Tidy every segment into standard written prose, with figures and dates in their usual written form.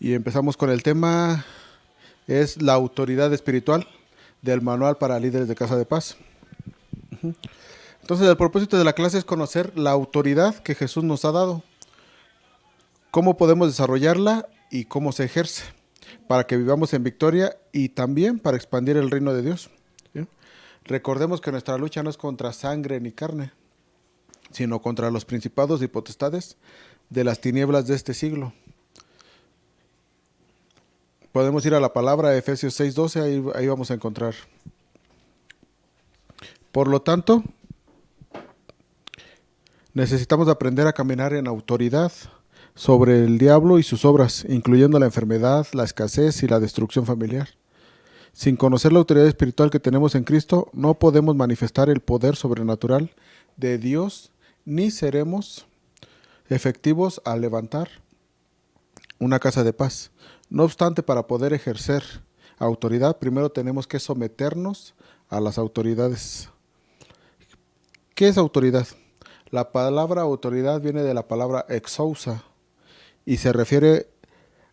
Y empezamos con el tema, es la autoridad espiritual del manual para líderes de Casa de Paz. Entonces, el propósito de la clase es conocer la autoridad que Jesús nos ha dado, cómo podemos desarrollarla y cómo se ejerce, para que vivamos en victoria y también para expandir el reino de Dios. ¿Sí? Recordemos que nuestra lucha no es contra sangre ni carne, sino contra los principados y potestades de las tinieblas de este siglo. Podemos ir a la palabra Efesios 6:12, ahí vamos a encontrar. Por lo tanto, necesitamos aprender a caminar en autoridad sobre el diablo y sus obras, incluyendo la enfermedad, la escasez y la destrucción familiar. Sin conocer la autoridad espiritual que tenemos en Cristo, no podemos manifestar el poder sobrenatural de Dios, ni seremos efectivos al levantar una casa de paz. No obstante, para poder ejercer autoridad, primero tenemos que someternos a las autoridades. ¿Qué es autoridad? La palabra autoridad viene de la palabra exousia y se refiere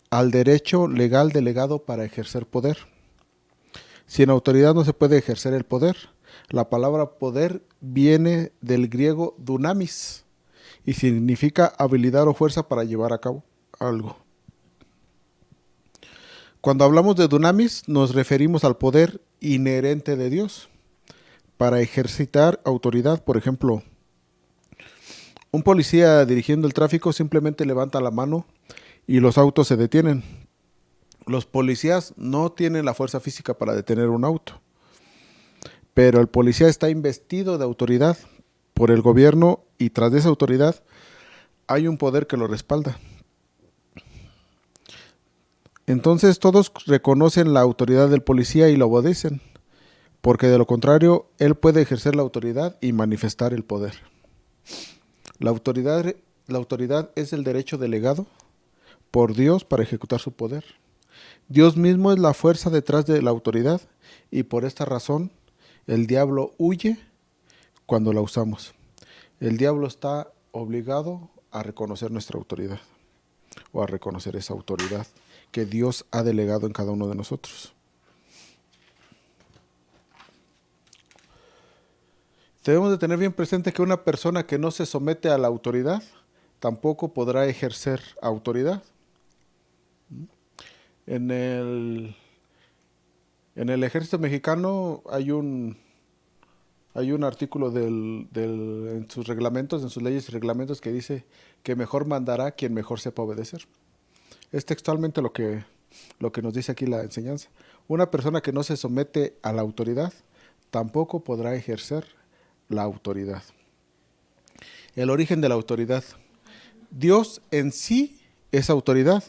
al derecho legal delegado para ejercer poder. Sin autoridad no se puede ejercer el poder. La palabra poder viene del griego dunamis y significa habilidad o fuerza para llevar a cabo algo. Cuando hablamos de dunamis nos referimos al poder inherente de Dios para ejercitar autoridad. Por ejemplo, un policía dirigiendo el tráfico simplemente levanta la mano y los autos se detienen. Los policías no tienen la fuerza física para detener un auto, pero el policía está investido de autoridad por el gobierno y tras de esa autoridad hay un poder que lo respalda. Entonces todos reconocen la autoridad del policía y lo obedecen, porque de lo contrario él puede ejercer la autoridad y manifestar el poder. La autoridad es el derecho delegado por Dios para ejecutar su poder. Dios mismo es la fuerza detrás de la autoridad y por esta razón el diablo huye cuando la usamos. El diablo está obligado a reconocer nuestra autoridad o a reconocer esa autoridad que Dios ha delegado en cada uno de nosotros. Debemos de tener bien presente que una persona que no se somete a la autoridad tampoco podrá ejercer autoridad. En el ejército mexicano hay un artículo en sus reglamentos, en sus leyes y reglamentos que dice que mejor mandará quien mejor sepa obedecer. Es textualmente lo que nos dice aquí la enseñanza. Una persona que no se somete a la autoridad tampoco podrá ejercer la autoridad. El origen de la autoridad. Dios en sí es autoridad.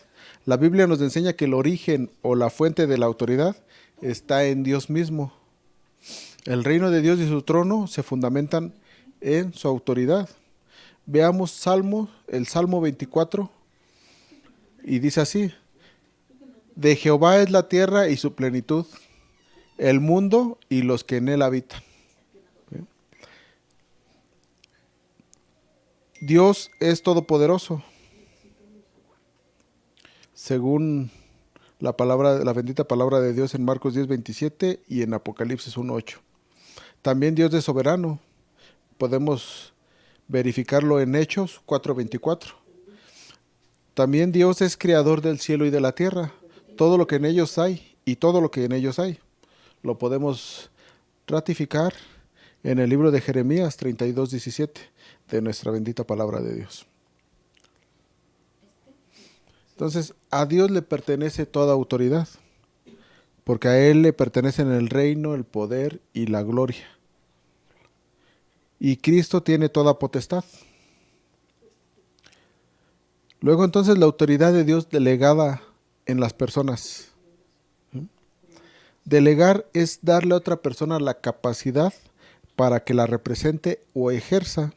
La Biblia nos enseña que el origen o la fuente de la autoridad está en Dios mismo. El reino de Dios y su trono se fundamentan en su autoridad. Veamos el Salmo 24, y dice así: de Jehová es la tierra y su plenitud, el mundo y los que en él habitan. Dios es todopoderoso, según la bendita palabra de Dios en Marcos 10:27 y en Apocalipsis 1:8. También Dios es soberano. Podemos verificarlo en Hechos 4:24. También Dios es creador del cielo y de la tierra, todo lo que en ellos hay y todo lo que en ellos hay. Lo podemos ratificar en el libro de Jeremías 32:17 de nuestra bendita palabra de Dios. Entonces, a Dios le pertenece toda autoridad, porque a Él le pertenecen el reino, el poder y la gloria. Y Cristo tiene toda potestad. Luego entonces la autoridad de Dios delegada en las personas. Delegar es darle a otra persona la capacidad para que la represente o ejerza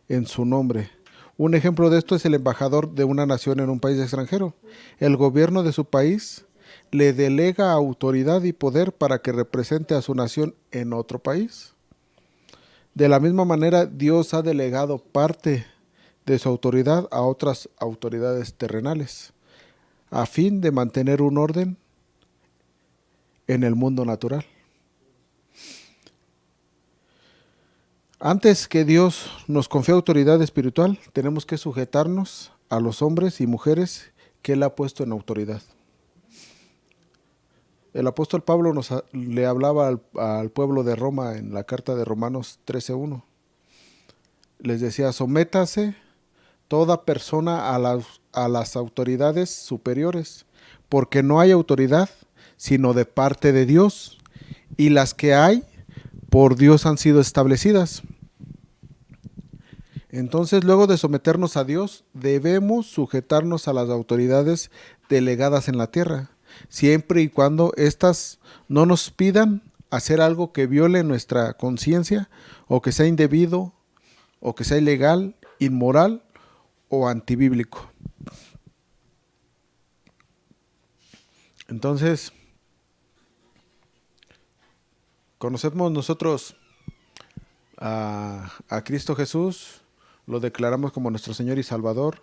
en su nombre. Un ejemplo de esto es el embajador de una nación en un país extranjero. El gobierno de su país le delega autoridad y poder para que represente a su nación en otro país. De la misma manera, Dios ha delegado parte de su autoridad a otras autoridades terrenales. a fin de mantener un orden en el mundo natural. Antes que Dios nos confíe autoridad espiritual, tenemos que sujetarnos a los hombres y mujeres que Él ha puesto en autoridad. El apóstol Pablo le hablaba al pueblo de Roma en la carta de Romanos 13:1. Les decía: sométase toda persona a las autoridades superiores, porque no hay autoridad sino de parte de Dios, y las que hay por Dios han sido establecidas. Entonces, luego de someternos a Dios, debemos sujetarnos a las autoridades delegadas en la tierra, siempre y cuando éstas no nos pidan hacer algo que viole nuestra conciencia, o que sea indebido, o que sea ilegal, inmoral o antibíblico. Entonces, conocemos nosotros a Cristo Jesús, lo declaramos como nuestro Señor y Salvador,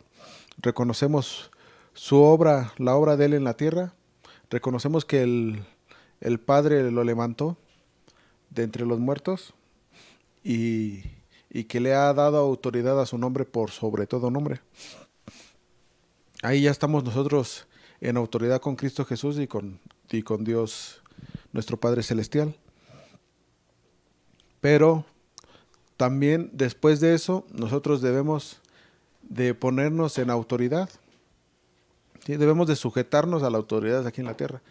reconocemos su obra, la obra de Él en la tierra, reconocemos que el Padre lo levantó de entre los muertos y que le ha dado autoridad a su nombre por sobre todo nombre. Ahí ya estamos nosotros en autoridad con Cristo Jesús y con Dios, nuestro Padre Celestial. Pero también después de eso, nosotros debemos de ponernos en autoridad. ¿Sí? Debemos de sujetarnos a las autoridades aquí en la tierra.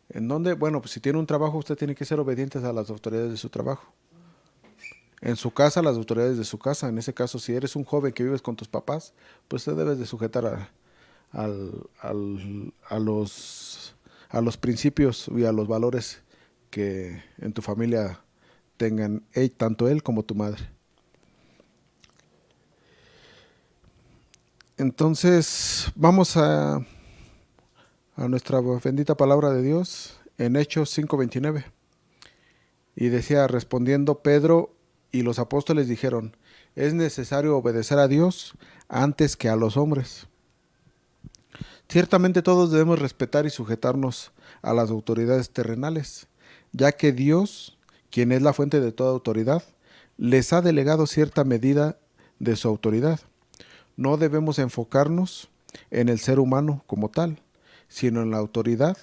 ¿En dónde? Bueno, pues si tiene un trabajo, usted tiene que ser obediente a las autoridades de su trabajo. En su casa, las autoridades de su casa. En ese caso, si eres un joven que vives con tus papás, pues te debes de sujetar a los principios y a los valores que en tu familia tengan tanto él como tu madre. Entonces, vamos a nuestra bendita palabra de Dios en Hechos 5:29. Y decía: respondiendo Pedro y los apóstoles dijeron: es necesario obedecer a Dios antes que a los hombres. Ciertamente todos debemos respetar y sujetarnos a las autoridades terrenales, ya que Dios, quien es la fuente de toda autoridad, les ha delegado cierta medida de su autoridad. No debemos enfocarnos en el ser humano como tal, sino en la autoridad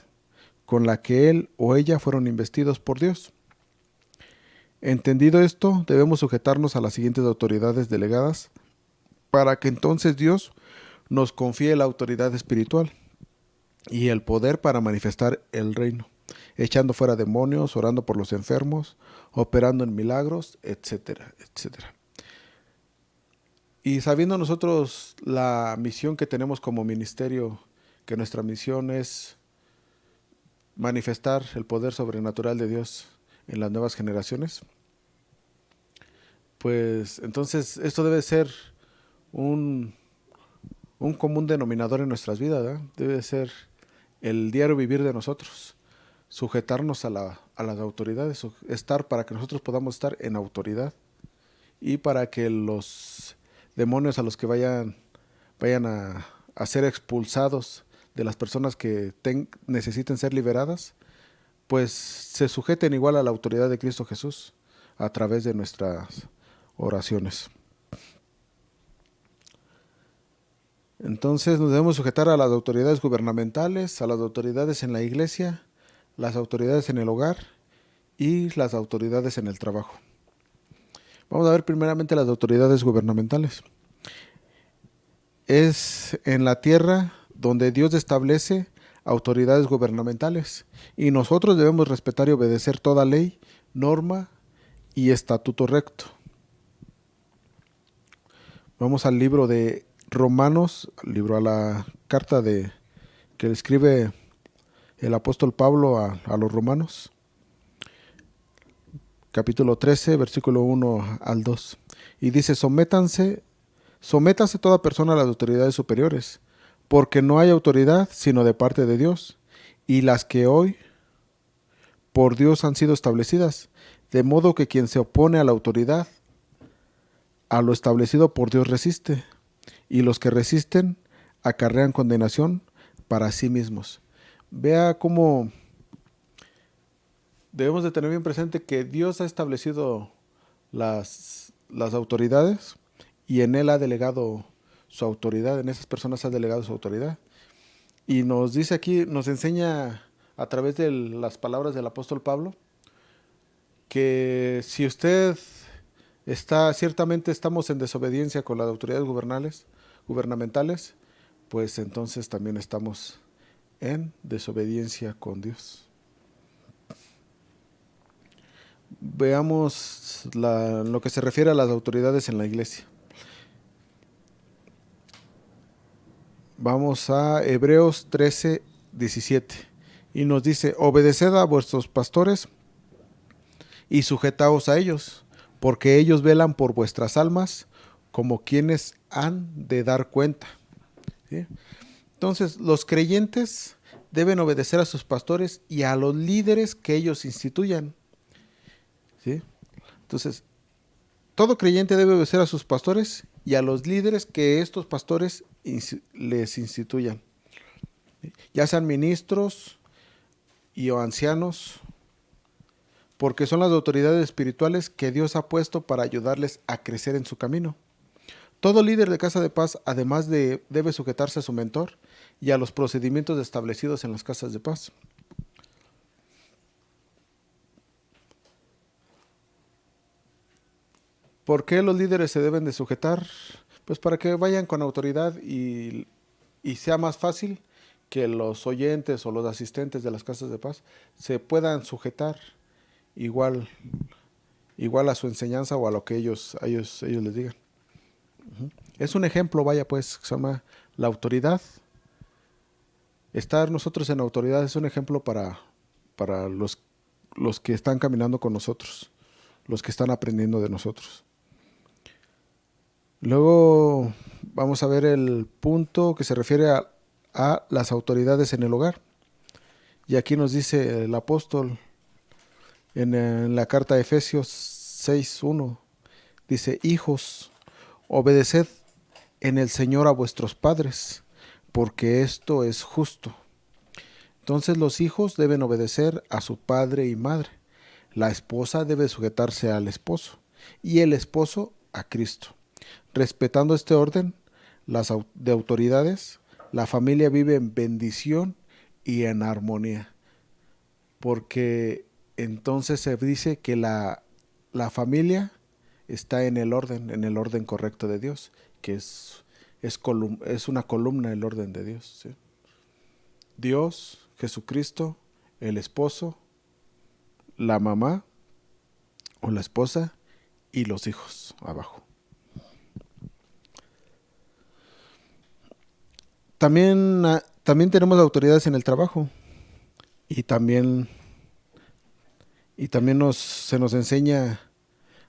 con la que él o ella fueron investidos por Dios. Entendido esto, debemos sujetarnos a las siguientes autoridades delegadas para que entonces Dios nos confíe la autoridad espiritual y el poder para manifestar el reino, echando fuera demonios, orando por los enfermos, operando en milagros, etcétera, etcétera. Y sabiendo nosotros la misión que tenemos como ministerio, que nuestra misión es manifestar el poder sobrenatural de Dios en las nuevas generaciones, pues entonces esto debe ser un común denominador en nuestras vidas, ¿verdad? Debe ser el diario vivir de nosotros, sujetarnos a las autoridades, estar para que nosotros podamos estar en autoridad y para que los demonios a los que vayan a ser expulsados de las personas que necesiten ser liberadas, pues se sujeten igual a la autoridad de Cristo Jesús a través de nuestras oraciones. Entonces nos debemos sujetar a las autoridades gubernamentales, a las autoridades en la iglesia, las autoridades en el hogar y las autoridades en el trabajo. Vamos a ver primeramente las autoridades gubernamentales. Es en la tierra donde Dios establece autoridades gubernamentales y nosotros debemos respetar y obedecer toda ley, norma y estatuto recto. Vamos al libro de Romanos, a la carta que le escribe el apóstol Pablo a los romanos, capítulo 13, versículo 1 al 2. Y dice: sométase toda persona a las autoridades superiores, porque no hay autoridad sino de parte de Dios, y las que hoy por Dios han sido establecidas, de modo que quien se opone a la autoridad, a lo establecido por Dios resiste, y los que resisten acarrean condenación para sí mismos. Vea cómo debemos de tener bien presente que Dios ha establecido las autoridades y en Él ha delegado su autoridad, en esas personas ha delegado su autoridad. Y nos dice aquí, nos enseña a través de las palabras del apóstol Pablo, que si usted ciertamente estamos en desobediencia con las autoridades gubernamentales, pues entonces también estamos en desobediencia con Dios. Veamos lo que se refiere a las autoridades en la iglesia. Vamos a Hebreos 13:17 y nos dice: obedeced a vuestros pastores y sujetaos a ellos, porque ellos velan por vuestras almas como quienes han de dar cuenta. ¿Sí? Entonces, los creyentes deben obedecer a sus pastores y a los líderes que ellos instituyan. ¿Sí? Entonces, todo creyente debe obedecer a sus pastores y a los líderes que estos pastores les instituyan, ya sean ministros o ancianos, porque son las autoridades espirituales que Dios ha puesto para ayudarles a crecer en su camino. Todo líder de casa de paz, además debe sujetarse a su mentor y a los procedimientos establecidos en las casas de paz. ¿Por qué los líderes se deben de sujetar? Pues para que vayan con autoridad y sea más fácil que los oyentes o los asistentes de las casas de paz se puedan sujetar igual, igual a su enseñanza o a lo que ellos les digan. Es un ejemplo, vaya pues, que se llama la autoridad. Estar nosotros en autoridad es un ejemplo para los que están caminando con nosotros, los que están aprendiendo de nosotros. Luego vamos a ver el punto que se refiere a las autoridades en el hogar. Y aquí nos dice el apóstol en la carta de Efesios 6:1, dice: hijos, obedeced en el Señor a vuestros padres, porque esto es justo. Entonces los hijos deben obedecer a su padre y madre. La esposa debe sujetarse al esposo y el esposo a Cristo. Respetando este orden de autoridades, la familia vive en bendición y en armonía, porque entonces se dice que la familia está en el orden correcto de Dios, que es una columna el orden de Dios. ¿Sí? Dios, Jesucristo, el esposo, la mamá o la esposa y los hijos abajo. También tenemos autoridades en el trabajo y también se nos enseña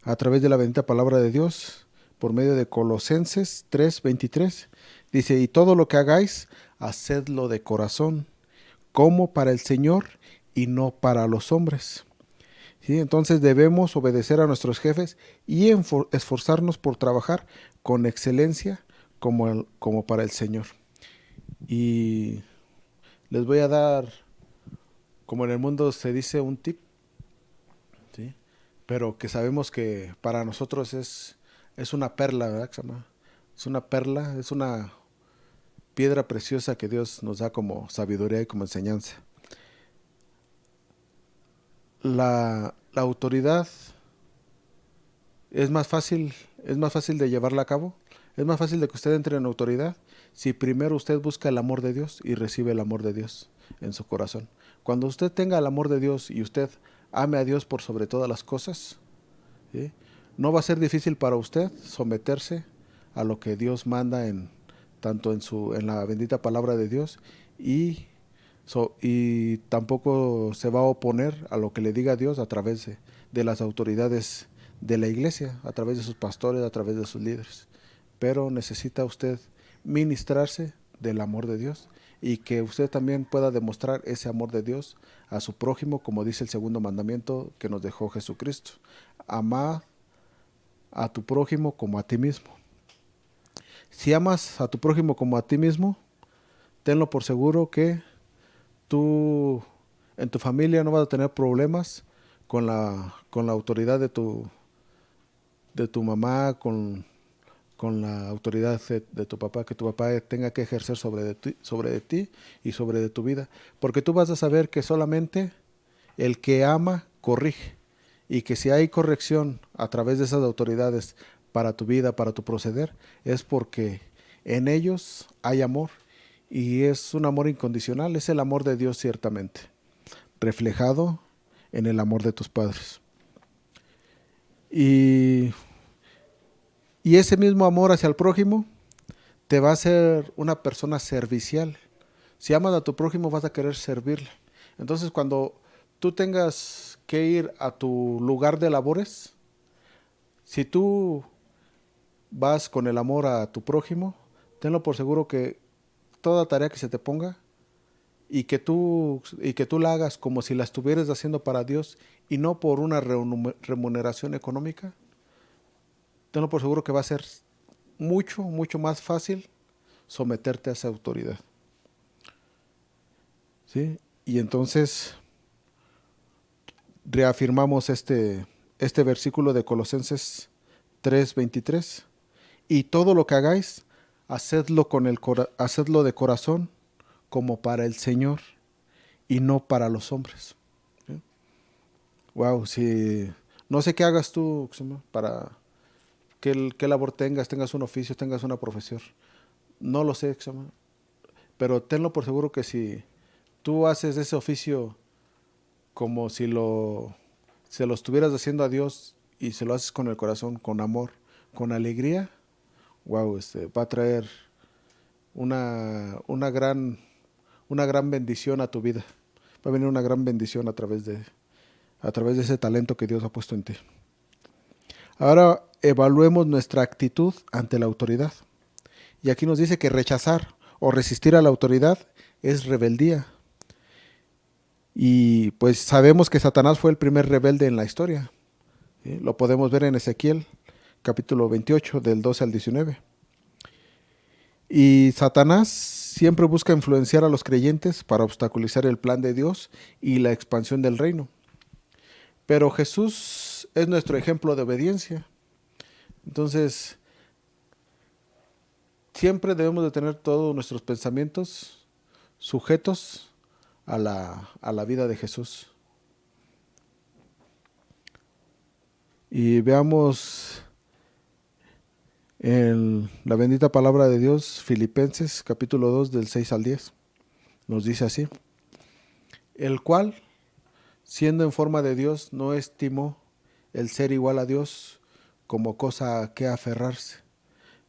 a través de la bendita palabra de Dios por medio de Colosenses 3:23. Dice: y todo lo que hagáis, hacedlo de corazón, como para el Señor y no para los hombres. ¿Sí? Entonces debemos obedecer a nuestros jefes y esforzarnos por trabajar con excelencia como para el Señor. Y les voy a dar, como en el mundo se dice, un tip, ¿sí? Pero que sabemos que para nosotros es una perla, ¿verdad? Es una perla, es una piedra preciosa que Dios nos da como sabiduría y como enseñanza. La autoridad es más fácil de llevarla a cabo, es más fácil de que usted entre en autoridad si primero usted busca el amor de Dios y recibe el amor de Dios en su corazón. Cuando usted tenga el amor de Dios y usted ame a Dios por sobre todas las cosas, ¿sí? No va a ser difícil para usted someterse a lo que Dios manda tanto en la bendita palabra de Dios y tampoco se va a oponer a lo que le diga Dios a través de las autoridades de la iglesia, a través de sus pastores, a través de sus líderes. Pero necesita usted ministrarse del amor de Dios y que usted también pueda demostrar ese amor de Dios a su prójimo, como dice el segundo mandamiento que nos dejó Jesucristo: amar a tu prójimo como a ti mismo. Si amas a tu prójimo como a ti mismo, tenlo por seguro que tú en tu familia no vas a tener problemas con la autoridad de tu mamá, con la autoridad de tu papá, que tu papá tenga que ejercer sobre de ti y sobre de tu vida. Porque tú vas a saber que solamente el que ama corrige, y que si hay corrección a través de esas autoridades para tu vida, para tu proceder, es porque en ellos hay amor, y es un amor incondicional, es el amor de Dios ciertamente, reflejado en el amor de tus padres. Y, y ese mismo amor hacia el prójimo te va a hacer una persona servicial. Si amas a tu prójimo, vas a querer servirle. Entonces, cuando tú tengas que ir a tu lugar de labores, si tú vas con el amor a tu prójimo, tenlo por seguro que toda tarea que se te ponga y que tú la hagas como si la estuvieras haciendo para Dios y no por una remuneración económica, tenlo por seguro que va a ser mucho, mucho más fácil someterte a esa autoridad. ¿Sí? Y entonces reafirmamos este versículo de Colosenses 3:23. Y todo lo que hagáis, hacedlo de corazón, como para el Señor y no para los hombres. ¿Sí? Wow, si no sé qué hagas tú, Xema, para qué labor tengas un oficio, tengas una profesión. No lo sé, Xema, pero tenlo por seguro que si tú haces ese oficio como si se lo estuvieras haciendo a Dios, y se lo haces con el corazón, con amor, con alegría, wow, va a traer una, una gran, una gran bendición a tu vida. Va a venir una gran bendición a través de ese talento que Dios ha puesto en ti. Ahora evaluemos nuestra actitud ante la autoridad. Y aquí nos dice que rechazar o resistir a la autoridad es rebeldía. Y pues sabemos que Satanás fue el primer rebelde en la historia. ¿Sí? Lo podemos ver en Ezequiel, capítulo 28, del 12 al 19. Y Satanás siempre busca influenciar a los creyentes para obstaculizar el plan de Dios y la expansión del reino. Pero Jesús es nuestro ejemplo de obediencia. Entonces, siempre debemos de tener todos nuestros pensamientos sujetos a la vida de Jesús. Y veamos en la bendita palabra de Dios, Filipenses capítulo 2 del 6 al 10. Nos dice así: el cual, siendo en forma de Dios, no estimó el ser igual a Dios como cosa a que aferrarse,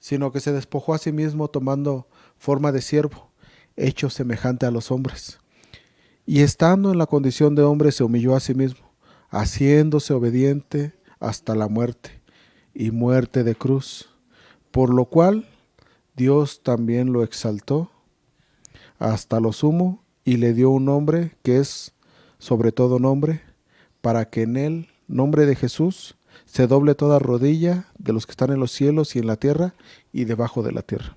sino que se despojó a sí mismo, tomando forma de siervo, hecho semejante a los hombres. Y estando en la condición de hombre, se humilló a sí mismo, haciéndose obediente hasta la muerte, y muerte de cruz, por lo cual Dios también lo exaltó hasta lo sumo, y le dio un nombre que es sobre todo nombre, para que en el nombre de Jesús se doble toda rodilla de los que están en los cielos y en la tierra y debajo de la tierra.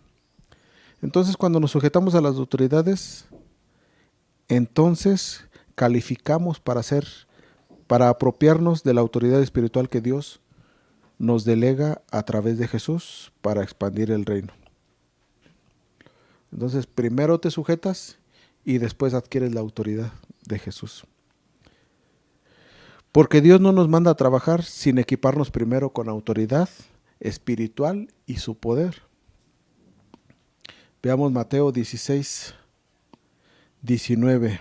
Entonces, cuando nos sujetamos a las autoridades, entonces calificamos para apropiarnos de la autoridad espiritual que Dios nos delega a través de Jesús para expandir el reino. Entonces, primero te sujetas y después adquieres la autoridad de Jesús. Porque Dios no nos manda a trabajar sin equiparnos primero con autoridad espiritual y su poder. Veamos Mateo 16, 19.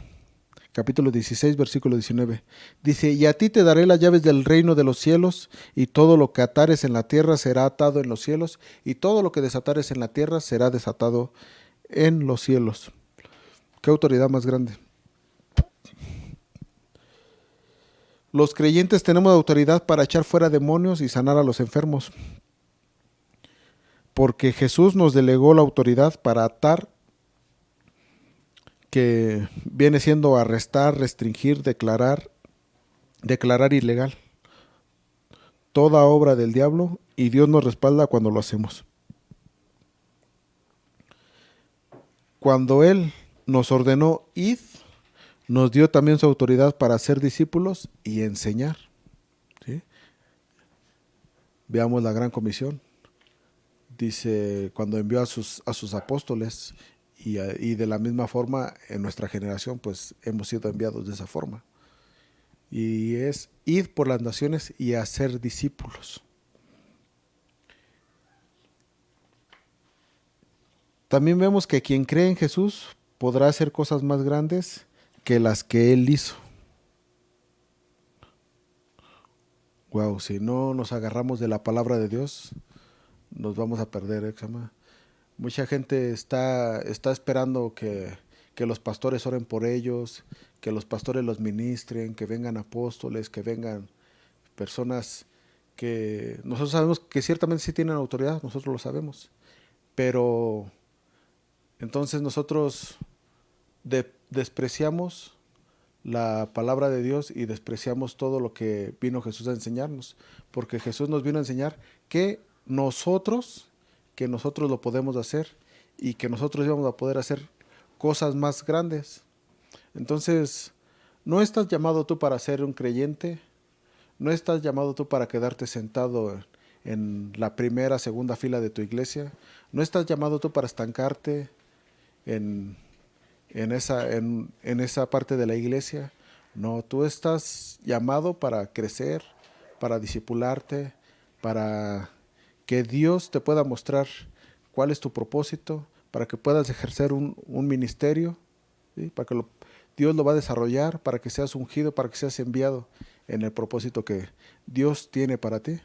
Capítulo 16, versículo 19. Dice: y a ti te daré las llaves del reino de los cielos, y todo lo que atares en la tierra será atado en los cielos, y todo lo que desatares en la tierra será desatado en los cielos. ¿Qué autoridad más grande? Los creyentes tenemos autoridad para echar fuera demonios y sanar a los enfermos, porque Jesús nos delegó la autoridad para atar, que viene siendo arrestar, restringir, declarar ilegal toda obra del diablo, y Dios nos respalda cuando lo hacemos. cuando Él nos ordenó id, nos dio también su autoridad para ser discípulos y enseñar. ¿Sí? Veamos la gran comisión. Dice, cuando envió a sus apóstoles, y de la misma forma en nuestra generación, pues hemos sido enviados de esa forma. Y es id por las naciones y hacer discípulos. También vemos que quien cree en Jesús podrá hacer cosas más grandes que las que Él hizo. Wow, si no nos agarramos de la palabra de Dios, nos vamos a perder, ¿eh? Mucha gente está esperando que los pastores oren por ellos, que los pastores los ministren, que vengan apóstoles, que vengan personas que nosotros sabemos que ciertamente sí tienen autoridad, nosotros lo sabemos, pero entonces nosotros despreciamos la palabra de Dios y despreciamos todo lo que vino Jesús a enseñarnos, porque Jesús nos vino a enseñar que nosotros, que nosotros lo podemos hacer y que nosotros íbamos a poder hacer cosas más grandes. Entonces, no estás llamado tú para ser un creyente, no estás llamado tú para quedarte sentado en la primera, segunda fila de tu iglesia, no estás llamado tú para estancarte en, en esa parte de la iglesia. No, tú estás llamado para crecer, para discipularte, para que Dios te pueda mostrar cuál es tu propósito, para que puedas ejercer un ministerio, ¿sí? Para que Dios lo va a desarrollar, para que seas ungido, para que seas enviado en el propósito que Dios tiene para ti.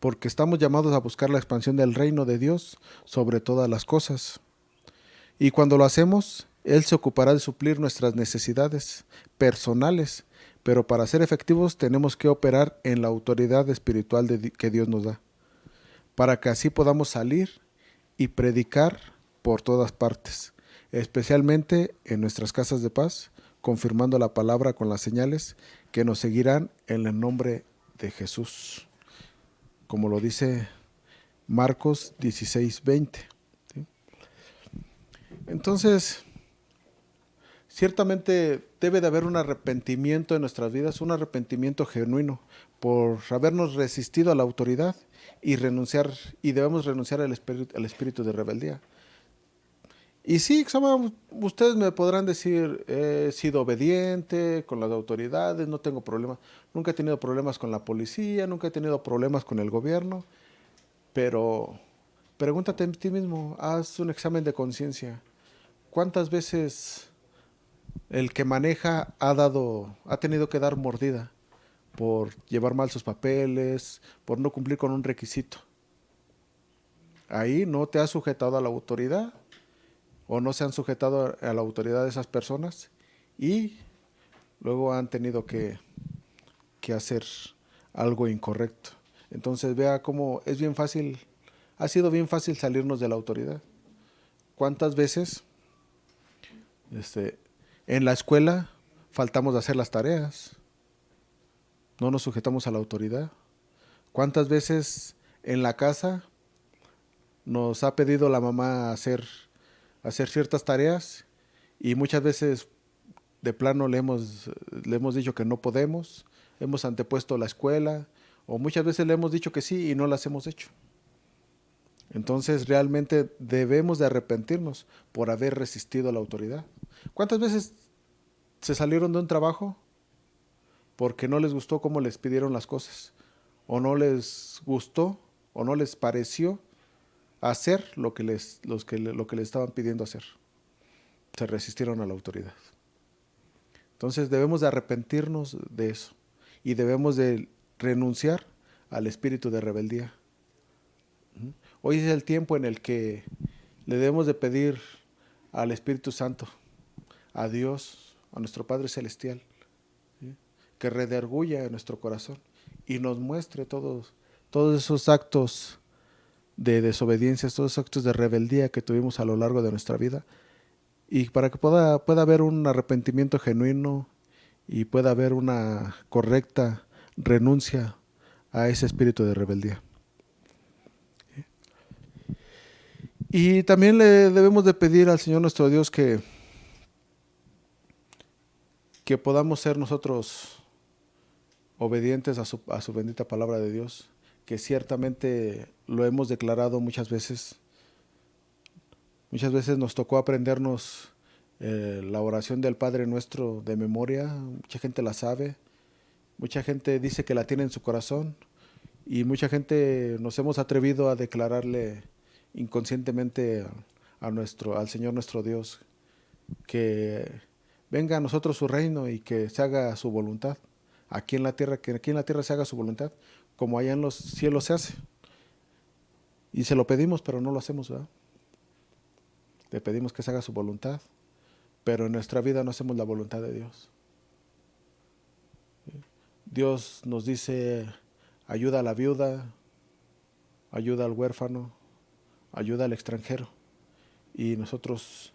Porque estamos llamados a buscar la expansión del reino de Dios sobre todas las cosas. Y cuando lo hacemos, Él se ocupará de suplir nuestras necesidades personales, pero para ser efectivos tenemos que operar en la autoridad espiritual que Dios nos da, para que así podamos salir y predicar por todas partes, especialmente en nuestras casas de paz, confirmando la palabra con las señales que nos seguirán en el nombre de Jesús, como lo dice Marcos 16:20. ¿Sí? Entonces, ciertamente debe de haber un arrepentimiento en nuestras vidas, un arrepentimiento genuino por habernos resistido a la autoridad y renunciar, y debemos renunciar al espíritu de rebeldía. Y sí, ustedes me podrán decir, he sido obediente con las autoridades, no tengo problemas, nunca he tenido problemas con la policía, nunca he tenido problemas con el gobierno, pero pregúntate a ti mismo, haz un examen de conciencia. ¿Cuántas veces el que maneja ha tenido que dar mordida por llevar mal sus papeles, por no cumplir con un requisito? Ahí no te has sujetado a la autoridad o no se han sujetado a la autoridad de esas personas y luego han tenido que hacer algo incorrecto. Entonces vea cómo es bien fácil, ha sido bien fácil salirnos de la autoridad. ¿Cuántas veces en la escuela faltamos de hacer las tareas? No nos sujetamos a la autoridad. ¿Cuántas veces en la casa nos ha pedido la mamá hacer ciertas tareas y muchas veces de plano le hemos dicho que no podemos, hemos antepuesto la escuela o muchas veces le hemos dicho que sí y no las hemos hecho? Entonces realmente debemos de arrepentirnos por haber resistido a la autoridad. ¿Cuántas veces se salieron de un trabajo porque no les gustó cómo les pidieron las cosas? O no les gustó o no les pareció hacer lo que les estaban pidiendo hacer. Se resistieron a la autoridad. Entonces debemos de arrepentirnos de eso y debemos de renunciar al espíritu de rebeldía. Hoy es el tiempo en el que le debemos de pedir al Espíritu Santo, a Dios, a nuestro Padre Celestial, ¿sí?, que redarguya en nuestro corazón y nos muestre todos esos actos de desobediencia, todos esos actos de rebeldía que tuvimos a lo largo de nuestra vida, y para que pueda haber un arrepentimiento genuino y pueda haber una correcta renuncia a ese espíritu de rebeldía. Y también le debemos de pedir al Señor nuestro Dios que podamos ser nosotros obedientes a su bendita palabra de Dios, que ciertamente lo hemos declarado muchas veces. Muchas veces nos tocó aprendernos la oración del Padre Nuestro de memoria, mucha gente la sabe, mucha gente dice que la tiene en su corazón y mucha gente nos hemos atrevido a declararle inconscientemente al Señor nuestro Dios que venga a nosotros su reino y que se haga su voluntad aquí en la tierra, que aquí en la tierra se haga su voluntad, como allá en los cielos se hace. Y se lo pedimos, pero no lo hacemos, ¿verdad? Le pedimos que se haga su voluntad, pero en nuestra vida no hacemos la voluntad de Dios. Dios nos dice, ayuda a la viuda, ayuda al huérfano, ayuda al extranjero. Y nosotros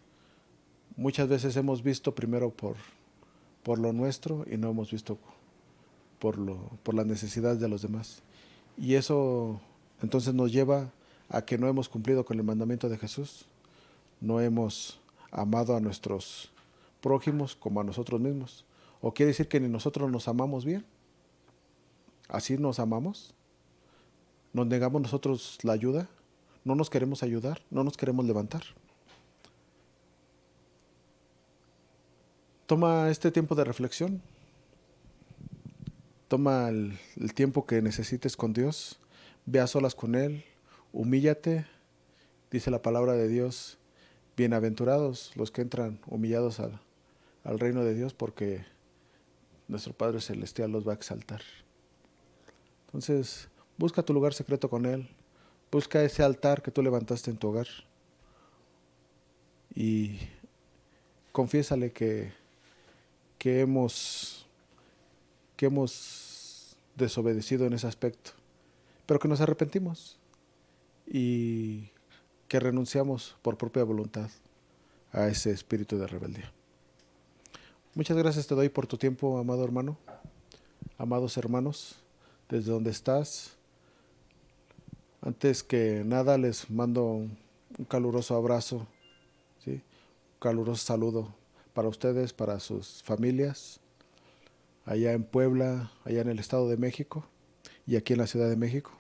muchas veces hemos visto primero por lo nuestro y no hemos visto por las necesidades de los demás. Y eso entonces nos lleva a que no hemos cumplido con el mandamiento de Jesús, no hemos amado a nuestros prójimos como a nosotros mismos. ¿O quiere decir que ni nosotros nos amamos bien? ¿Así nos amamos? ¿Nos negamos nosotros la ayuda? ¿No nos queremos ayudar? ¿No nos queremos levantar? Toma este tiempo de reflexión, toma el tiempo que necesites con Dios, ve a solas con Él, humíllate, dice la palabra de Dios, bienaventurados los que entran humillados al reino de Dios, porque nuestro Padre Celestial los va a exaltar. Entonces, busca tu lugar secreto con Él, busca ese altar que tú levantaste en tu hogar y confiésale que hemos, que hemos desobedecido en ese aspecto, pero que nos arrepentimos y que renunciamos por propia voluntad a ese espíritu de rebeldía. Muchas gracias te doy por tu tiempo, amado hermano, amados hermanos, desde donde estás. Antes que nada les mando un caluroso abrazo, ¿sí? Un caluroso saludo para ustedes, para sus familias, allá en Puebla, allá en el Estado de México y aquí en la Ciudad de México.